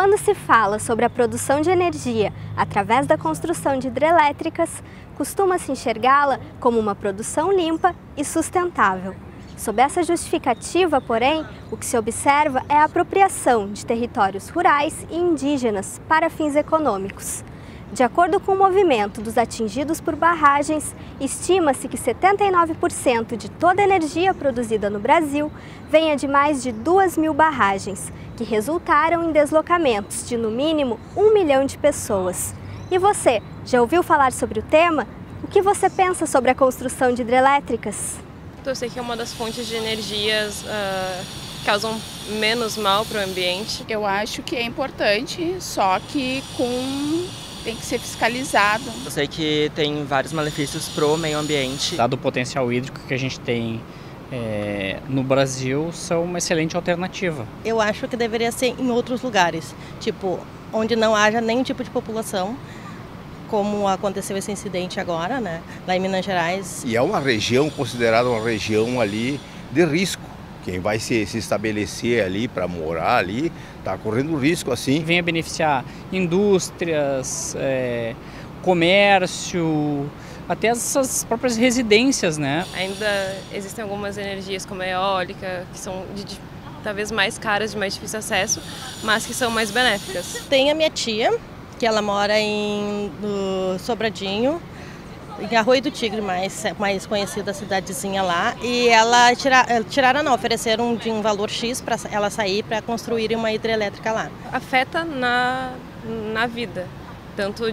quando se fala sobre a produção de energia através da construção de hidrelétricas, costuma-se enxergá-la como uma produção limpa e sustentável. Sob essa justificativa, porém, o que se observa é a apropriação de territórios rurais e indígenas para fins econômicos. De acordo com o movimento dos atingidos por barragens, estima-se que 79% de toda a energia produzida no Brasil venha de mais de 2.000 barragens, que resultaram em deslocamentos de no mínimo 1 milhão de pessoas. E você, já ouviu falar sobre o tema? O que você pensa sobre a construção de hidrelétricas? Eu sei que é uma das fontes de energias que causam menos mal para o ambiente. Eu acho que é importante, só que tem que ser fiscalizado. Eu sei que tem vários malefícios para o meio ambiente. Dado o potencial hídrico que a gente tem no Brasil, são uma excelente alternativa. Eu acho que deveria ser em outros lugares, tipo, onde não haja nenhum tipo de população, como aconteceu esse incidente agora, né, lá em Minas Gerais. E é uma região considerada uma região ali de risco. Quem vai se estabelecer ali para morar ali está correndo risco assim. Venha beneficiar indústrias, comércio, até essas próprias residências, né? Ainda existem algumas energias como a eólica, que são talvez mais caras, de mais difícil acesso, mas que são mais benéficas. Tem a minha tia, que ela mora no Sobradinho, em Arroio do Tigre, mais conhecida a cidadezinha lá, e ofereceram de um valor X para ela sair para construir uma hidrelétrica lá. Afeta na vida, tanto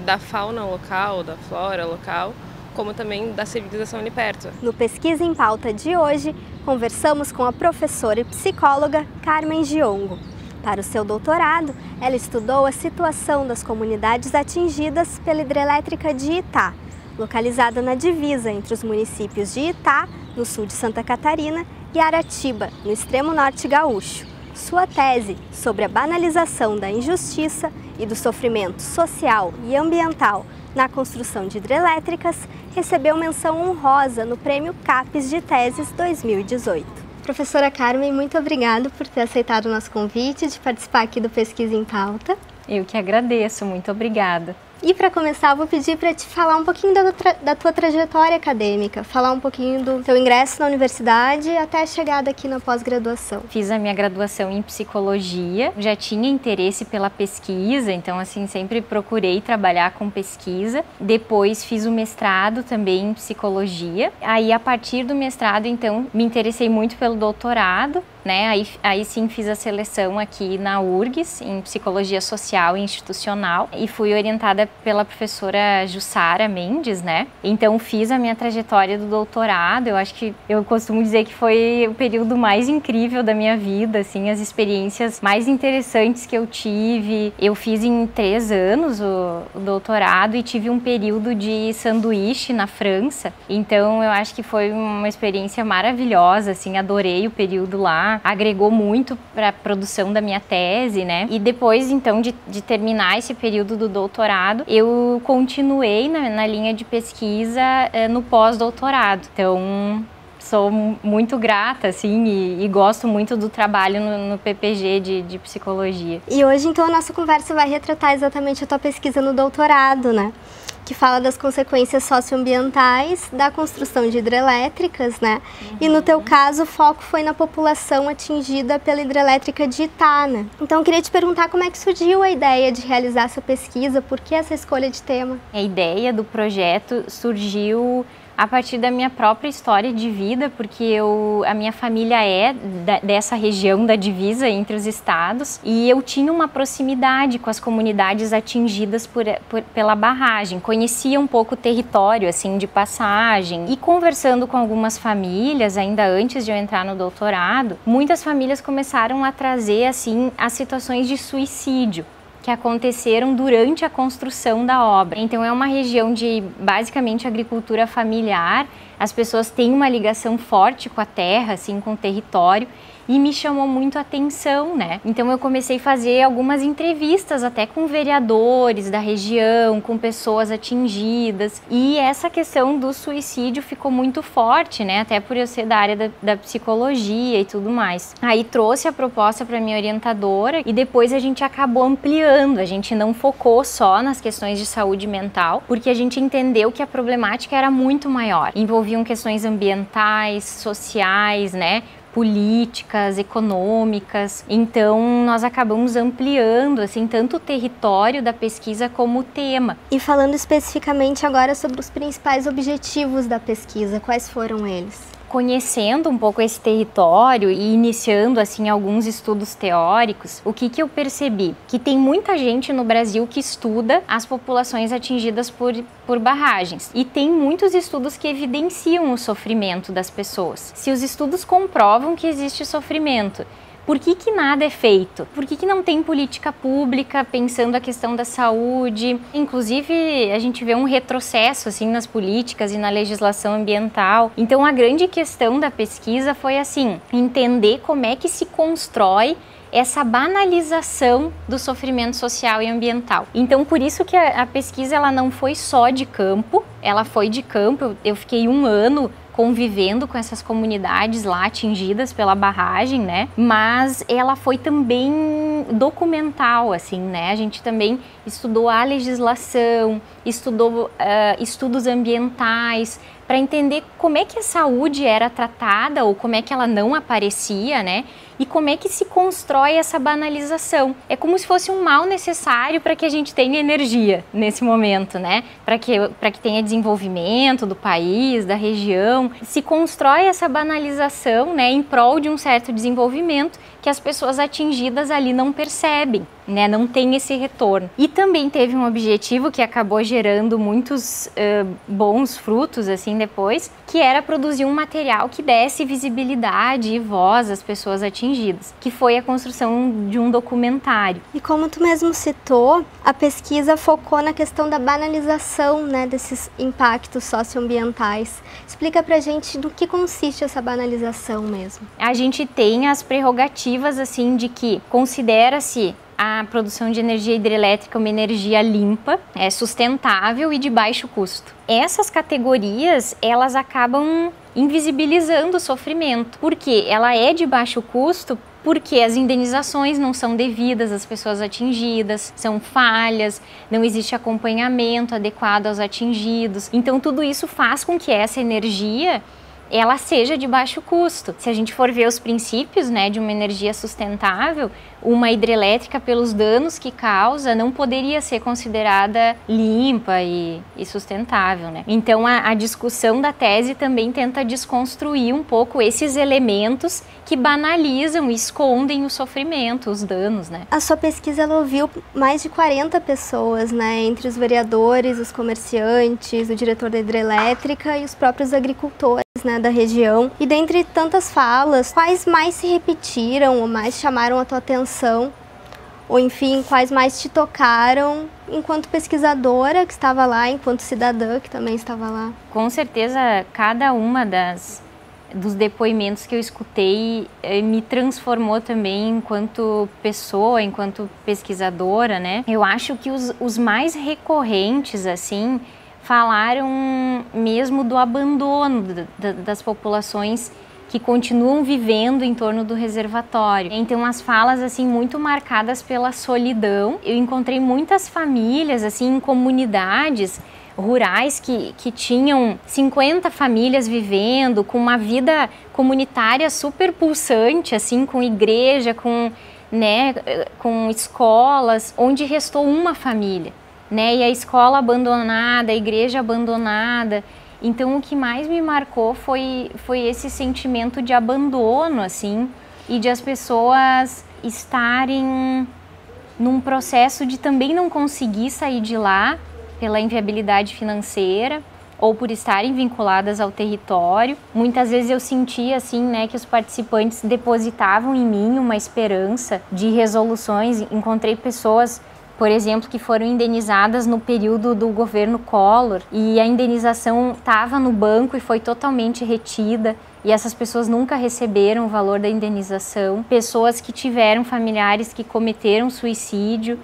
da fauna local, da flora local, como também da civilização ali perto. No Pesquisa em Pauta de hoje, conversamos com a professora e psicóloga Carmen Giongo. Para o seu doutorado, ela estudou a situação das comunidades atingidas pela hidrelétrica de Itá, localizada na divisa entre os municípios de Itá, no sul de Santa Catarina, e Aratiba, no extremo norte gaúcho. Sua tese sobre a banalização da injustiça e do sofrimento social e ambiental na construção de hidrelétricas recebeu menção honrosa no Prêmio CAPES de Teses 2018. Professora Carmen, muito obrigada por ter aceitado o nosso convite de participar aqui do Pesquisa em Pauta. Eu que agradeço, muito obrigada. E para começar, eu vou pedir para te falar um pouquinho da tua trajetória acadêmica, falar um pouquinho do teu ingresso na universidade até a chegada aqui na pós-graduação. Fiz a minha graduação em psicologia, já tinha interesse pela pesquisa, então assim, sempre procurei trabalhar com pesquisa. Depois fiz o mestrado também em psicologia. Aí a partir do mestrado, então, me interessei muito pelo doutorado, né? Aí sim fiz a seleção aqui na URGS, em Psicologia Social e Institucional, e fui orientada pela professora Jussara Mendes, né? Então fiz a minha trajetória do doutorado. Eu acho que eu costumo dizer que foi o período mais incrível da minha vida, assim, as experiências mais interessantes que eu tive. Eu fiz em 3 anos o doutorado e tive um período de sanduíche na França. Então eu acho que foi uma experiência maravilhosa, assim, adorei o período lá. Agregou muito para a produção da minha tese, né? E depois, então, de terminar esse período do doutorado, eu continuei na linha de pesquisa no pós-doutorado. Então, sou muito grata, assim, e gosto muito do trabalho no PPG de psicologia. E hoje, então, a nossa conversa vai retratar exatamente a tua pesquisa no doutorado, né? Que fala das consequências socioambientais da construção de hidrelétricas, né? E no teu caso, o foco foi na população atingida pela hidrelétrica de Itá, né? Então, eu queria te perguntar como é que surgiu a ideia de realizar essa pesquisa, por que essa escolha de tema? A ideia do projeto surgiu a partir da minha própria história de vida, porque a minha família é dessa região da divisa entre os estados e eu tinha uma proximidade com as comunidades atingidas pela barragem. Conhecia um pouco o território, assim, de passagem, e conversando com algumas famílias, ainda antes de eu entrar no doutorado, muitas famílias começaram a trazer, assim, as situações de suicídio que aconteceram durante a construção da obra. Então é uma região de basicamente agricultura familiar, as pessoas têm uma ligação forte com a terra, assim, com o território, e me chamou muito a atenção, né? Então eu comecei a fazer algumas entrevistas até com vereadores da região, com pessoas atingidas, e essa questão do suicídio ficou muito forte, né? Até por eu ser da área da psicologia e tudo mais. Aí trouxe a proposta para minha orientadora e depois a gente acabou ampliando, a gente não focou só nas questões de saúde mental, porque a gente entendeu que a problemática era muito maior. Envolviam questões ambientais, sociais, né? Políticas, econômicas. Então nós acabamos ampliando assim tanto o território da pesquisa como o tema. E falando especificamente agora sobre os principais objetivos da pesquisa, quais foram eles? Conhecendo um pouco esse território e iniciando assim alguns estudos teóricos, o que eu percebi? Que tem muita gente no Brasil que estuda as populações atingidas por barragens e tem muitos estudos que evidenciam o sofrimento das pessoas. Se os estudos comprovam que existe sofrimento, por que nada é feito? Por que não tem política pública pensando a questão da saúde? Inclusive, a gente vê um retrocesso assim, nas políticas e na legislação ambiental. Então, a grande questão da pesquisa foi assim, entender como é que se constrói essa banalização do sofrimento social e ambiental. Então, por isso que a pesquisa ela não foi só de campo, ela foi de campo. Eu fiquei 1 ano convivendo com essas comunidades lá atingidas pela barragem, né? Mas ela foi também documental, assim, né? A gente também estudou a legislação, estudou estudos ambientais, para entender como é que a saúde era tratada ou como é que ela não aparecia, né? E como é que se constrói essa banalização. É como se fosse um mal necessário para que a gente tenha energia nesse momento, né? Para que tenha desenvolvimento do país, da região. Se constrói essa banalização, né, em prol de um certo desenvolvimento que as pessoas atingidas ali não percebem, né? Não tem esse retorno. E também teve um objetivo que acabou gerando muitos bons frutos, assim, depois, que era produzir um material que desse visibilidade e voz às pessoas atingidas, que foi a construção de um documentário. E como tu mesmo citou, a pesquisa focou na questão da banalização, né, desses impactos socioambientais. Explica pra gente do que consiste essa banalização mesmo. A gente tem as prerrogativas, assim, de que considera-se a produção de energia hidrelétrica uma energia limpa, sustentável e de baixo custo. Essas categorias, elas acabam invisibilizando o sofrimento, porque ela é de baixo custo, porque as indenizações não são devidas às pessoas atingidas, são falhas, não existe acompanhamento adequado aos atingidos. Então tudo isso faz com que essa energia ela seja de baixo custo. Se a gente for ver os princípios, né, de uma energia sustentável, uma hidrelétrica, pelos danos que causa, não poderia ser considerada limpa e sustentável, né? Então a discussão da tese também tenta desconstruir um pouco esses elementos que banalizam e escondem o sofrimento, os danos, né? A sua pesquisa ela ouviu mais de 40 pessoas, né, entre os vereadores, os comerciantes, o diretor da hidrelétrica e os próprios agricultores, né, da região. E dentre tantas falas, quais mais se repetiram ou mais chamaram a tua atenção? Ou enfim, quais mais te tocaram enquanto pesquisadora que estava lá, enquanto cidadã que também estava lá? Com certeza, cada uma dos depoimentos que eu escutei me transformou também enquanto pessoa, enquanto pesquisadora, né? Eu acho que os mais recorrentes, assim, falaram mesmo do abandono das populações que continuam vivendo em torno do reservatório. Então as falas assim muito marcadas pela solidão. Eu encontrei muitas famílias assim em comunidades rurais que tinham 50 famílias vivendo, com uma vida comunitária super pulsante, assim, com igreja, com escolas, onde restou uma família, né? E a escola abandonada, a igreja abandonada. Então o que mais me marcou foi esse sentimento de abandono, assim, e de as pessoas estarem num processo de também não conseguir sair de lá pela inviabilidade financeira ou por estarem vinculadas ao território. Muitas vezes eu sentia assim, né, que os participantes depositavam em mim uma esperança de resoluções. Encontrei pessoas por exemplo, que foram indenizadas no período do governo Collor e a indenização estava no banco e foi totalmente retida e essas pessoas nunca receberam o valor da indenização. Pessoas que tiveram familiares que cometeram suicídio,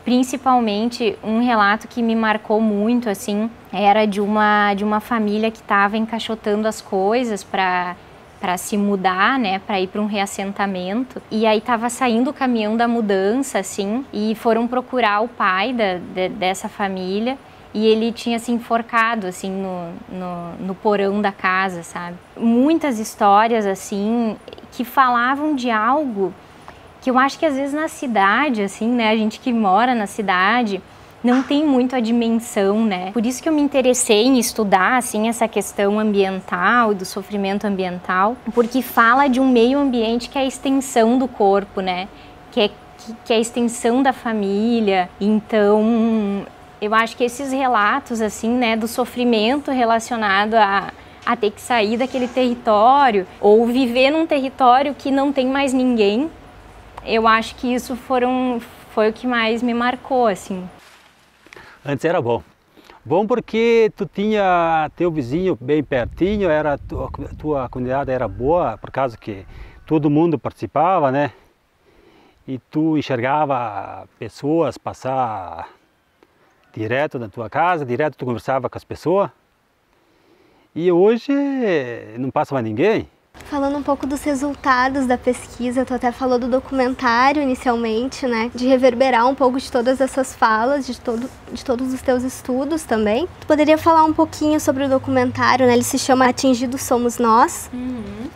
principalmente um relato que me marcou muito, assim, era de uma família que estava encaixotando as coisas para se mudar, né, para ir para um reassentamento. E aí estava saindo o caminhão da mudança, assim, e foram procurar o pai dessa família e ele tinha se enforcado, assim, no porão da casa, sabe? Muitas histórias, assim, que falavam de algo que eu acho que às vezes na cidade, assim, né, a gente que mora na cidade não tem muito a dimensão, né? Por isso que eu me interessei em estudar, assim, essa questão ambiental e do sofrimento ambiental, porque fala de um meio ambiente que é a extensão do corpo, né? Que é a extensão da família. Então, eu acho que esses relatos, assim, né, do sofrimento relacionado a ter que sair daquele território ou viver num território que não tem mais ninguém, eu acho que isso foi o que mais me marcou, assim. Antes era bom. Bom porque tu tinha teu vizinho bem pertinho, tua comunidade era boa, por causa que todo mundo participava, né? E tu enxergava pessoas passar direto na tua casa, direto tu conversava com as pessoas. E hoje não passa mais ninguém. Falando um pouco dos resultados da pesquisa, tu até falou do documentário inicialmente, né? De reverberar um pouco de todas essas falas, de todos os teus estudos também. Tu poderia falar um pouquinho sobre o documentário, né? Ele se chama Atingidos Somos Nós.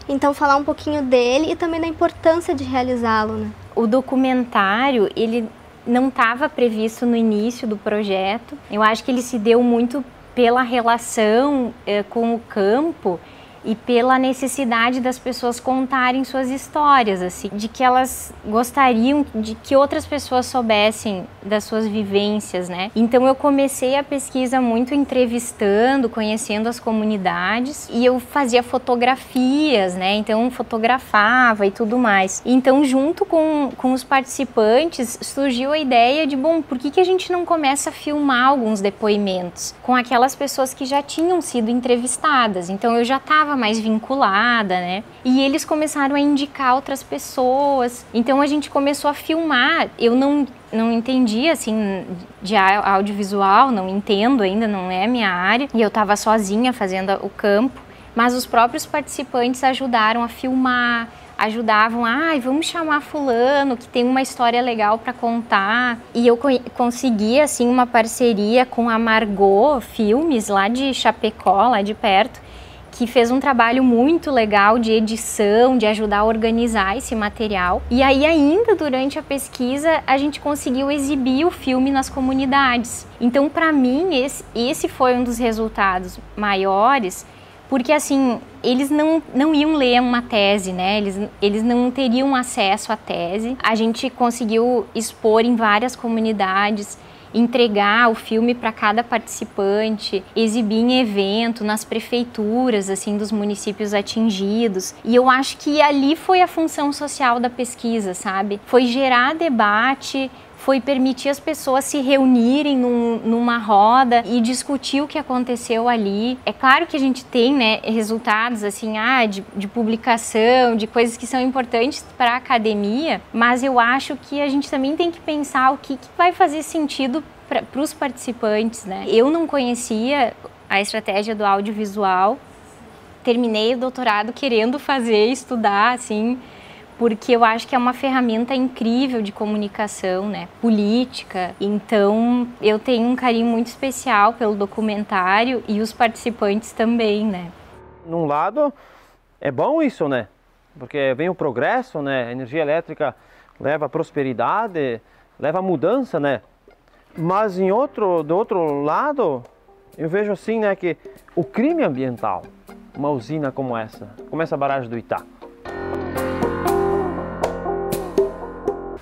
Então falar um pouquinho dele e também da importância de realizá-lo, né? O documentário, ele não estava previsto no início do projeto. Eu acho que ele se deu muito pela relação com o campo e pela necessidade das pessoas contarem suas histórias, assim, de que elas gostariam de que outras pessoas soubessem das suas vivências, né? Então eu comecei a pesquisa muito entrevistando, conhecendo as comunidades e eu fazia fotografias, né? Então fotografava e tudo mais. Então junto com os participantes surgiu a ideia de, bom, por que a gente não começa a filmar alguns depoimentos com aquelas pessoas que já tinham sido entrevistadas? Então eu já estava mais vinculada, né? E eles começaram a indicar outras pessoas. Então a gente começou a filmar. Eu não entendia, assim, de audiovisual, não entendo ainda, não é minha área. E eu estava sozinha fazendo o campo. Mas os próprios participantes ajudaram a filmar, ajudavam, vamos chamar fulano, que tem uma história legal para contar. E eu consegui, assim, uma parceria com a Margot Filmes, lá de Chapecó, lá de perto, que fez um trabalho muito legal de edição, de ajudar a organizar esse material. E aí ainda durante a pesquisa a gente conseguiu exibir o filme nas comunidades. Então para mim esse foi um dos resultados maiores, porque assim, eles não iam ler uma tese, né? Eles não teriam acesso à tese. A gente conseguiu expor em várias comunidades, entregar o filme para cada participante, exibir em evento, nas prefeituras, assim, dos municípios atingidos. E eu acho que ali foi a função social da pesquisa, sabe? Foi gerar debate, foi permitir as pessoas se reunirem numa roda e discutir o que aconteceu ali. É claro que a gente tem, né, resultados assim, de publicação, de coisas que são importantes para a academia, mas eu acho que a gente também tem que pensar o que vai fazer sentido para os participantes, né? Eu não conhecia a estratégia do audiovisual, terminei o doutorado querendo estudar, assim, porque eu acho que é uma ferramenta incrível de comunicação, né, política. Então, eu tenho um carinho muito especial pelo documentário e os participantes também, né. Num lado, é bom isso, né, porque vem o progresso, né, a energia elétrica leva a prosperidade, leva a mudança, né. Mas do outro lado, eu vejo assim, né, que o crime ambiental, uma usina como essa barragem do Itá.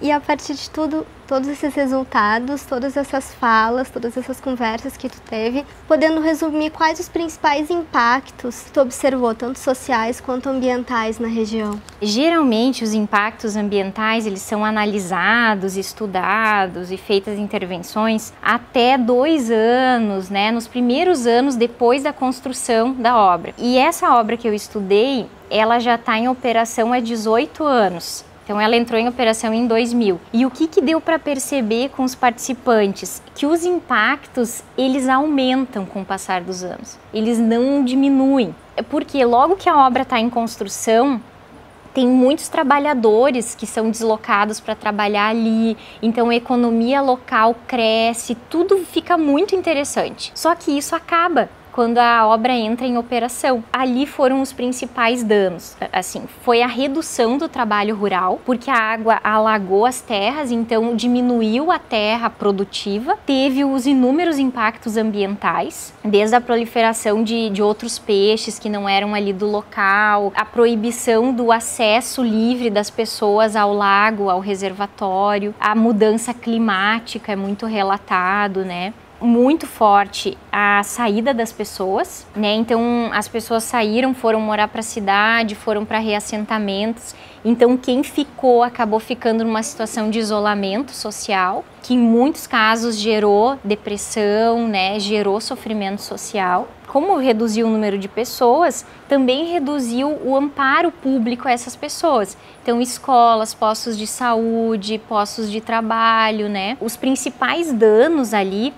E E a partir de tudo, todos esses resultados, todas essas falas, todas essas conversas que tu teve, podendo resumir quais os principais impactos que tu observou, tanto sociais quanto ambientais na região? Geralmente os impactos ambientais eles são analisados, estudados e feitas intervenções até 2 anos, né, nos primeiros anos depois da construção da obra. E essa obra que eu estudei, ela já está em operação há 18 anos. Então ela entrou em operação em 2000. E o que deu para perceber com os participantes? Que os impactos, eles aumentam com o passar dos anos. Eles não diminuem. Porque logo que a obra está em construção, tem muitos trabalhadores que são deslocados para trabalhar ali, então a economia local cresce, tudo fica muito interessante. Só que isso acaba quando a obra entra em operação. Ali foram os principais danos. Assim, foi a redução do trabalho rural, porque a água alagou as terras, então diminuiu a terra produtiva. Teve os inúmeros impactos ambientais, desde a proliferação de outros peixes que não eram ali do local, a proibição do acesso livre das pessoas ao lago, ao reservatório, a mudança climática é muito relatado, né? Muito forte a saída das pessoas, né? Então as pessoas saíram, foram morar para a cidade, foram para reassentamentos. Então quem ficou acabou ficando numa situação de isolamento social, que em muitos casos gerou depressão, né? Gerou sofrimento social. Como reduziu o número de pessoas, também reduziu o amparo público a essas pessoas. Então escolas, postos de saúde, postos de trabalho, né? Os principais danos ali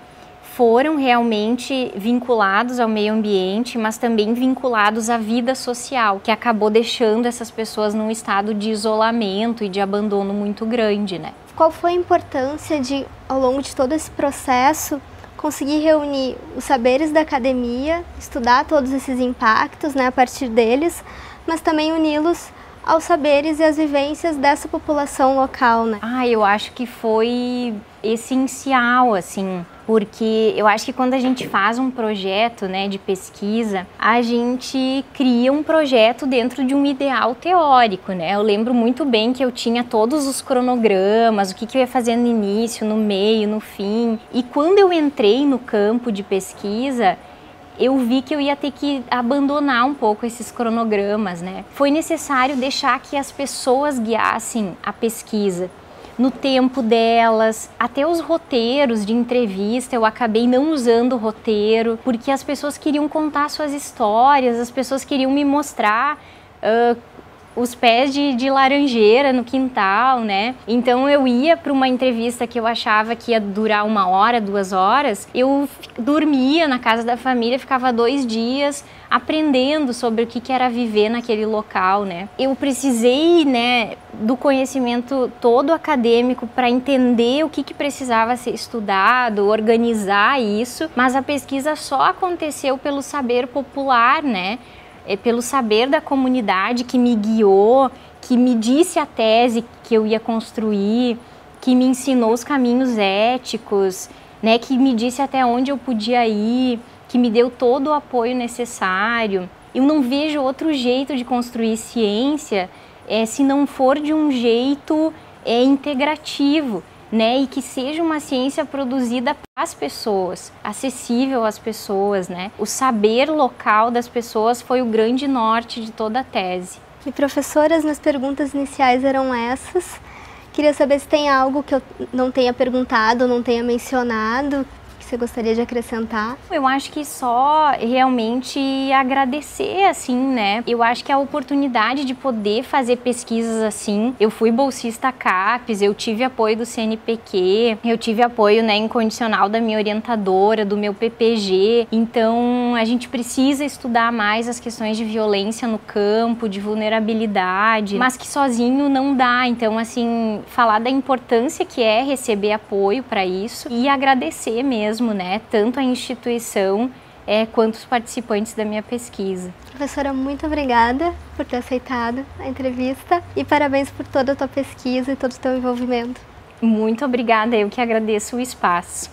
foram realmente vinculados ao meio ambiente, mas também vinculados à vida social, que acabou deixando essas pessoas num estado de isolamento e de abandono muito grande, né? Qual foi a importância de, ao longo de todo esse processo, conseguir reunir os saberes da academia, estudar todos esses impactos, né, a partir deles, mas também uni-los aos saberes e às vivências dessa população local, né? Eu acho que foi essencial, assim, porque eu acho que quando a gente faz um projeto, né, de pesquisa, a gente cria um projeto dentro de um ideal teórico, né? Eu lembro muito bem que eu tinha todos os cronogramas, o que eu ia fazer no início, no meio, no fim. E quando eu entrei no campo de pesquisa, eu vi que eu ia ter que abandonar um pouco esses cronogramas, né? Foi necessário deixar que as pessoas guiassem a pesquisa no tempo delas, até os roteiros de entrevista eu acabei não usando o roteiro, porque as pessoas queriam contar suas histórias, as pessoas queriam me mostrar os pés de laranjeira no quintal, né? Então eu ia para uma entrevista que eu achava que ia durar 1 hora, 2 horas, eu dormia na casa da família, ficava 2 dias aprendendo sobre o que era viver naquele local, né? Eu precisei, né, do conhecimento todo acadêmico para entender o que precisava ser estudado, organizar isso, mas a pesquisa só aconteceu pelo saber popular, né? Pelo saber da comunidade que me guiou, que me disse a tese que eu ia construir, que me ensinou os caminhos éticos, né, que me disse até onde eu podia ir, que me deu todo o apoio necessário. Eu não vejo outro jeito de construir ciência se não for de um jeito integrativo, né, e que seja uma ciência produzida para as pessoas, acessível às pessoas, né? O saber local das pessoas foi o grande norte de toda a tese. E professoras, minhas perguntas iniciais eram essas. Queria saber se tem algo que eu não tenha perguntado, não tenha mencionado, que você gostaria de acrescentar? Eu acho que só realmente agradecer, assim, né? Eu acho que a oportunidade de poder fazer pesquisas assim, eu fui bolsista CAPES, eu tive apoio do CNPq, eu tive apoio, né, incondicional da minha orientadora, do meu PPG, então a gente precisa estudar mais as questões de violência no campo, de vulnerabilidade, mas que sozinho não dá, então assim, falar da importância que é receber apoio para isso e agradecer mesmo, né, tanto a instituição quanto os participantes da minha pesquisa. Professora, muito obrigada por ter aceitado a entrevista e parabéns por toda a tua pesquisa e todo o teu envolvimento. Muito obrigada, eu que agradeço o espaço.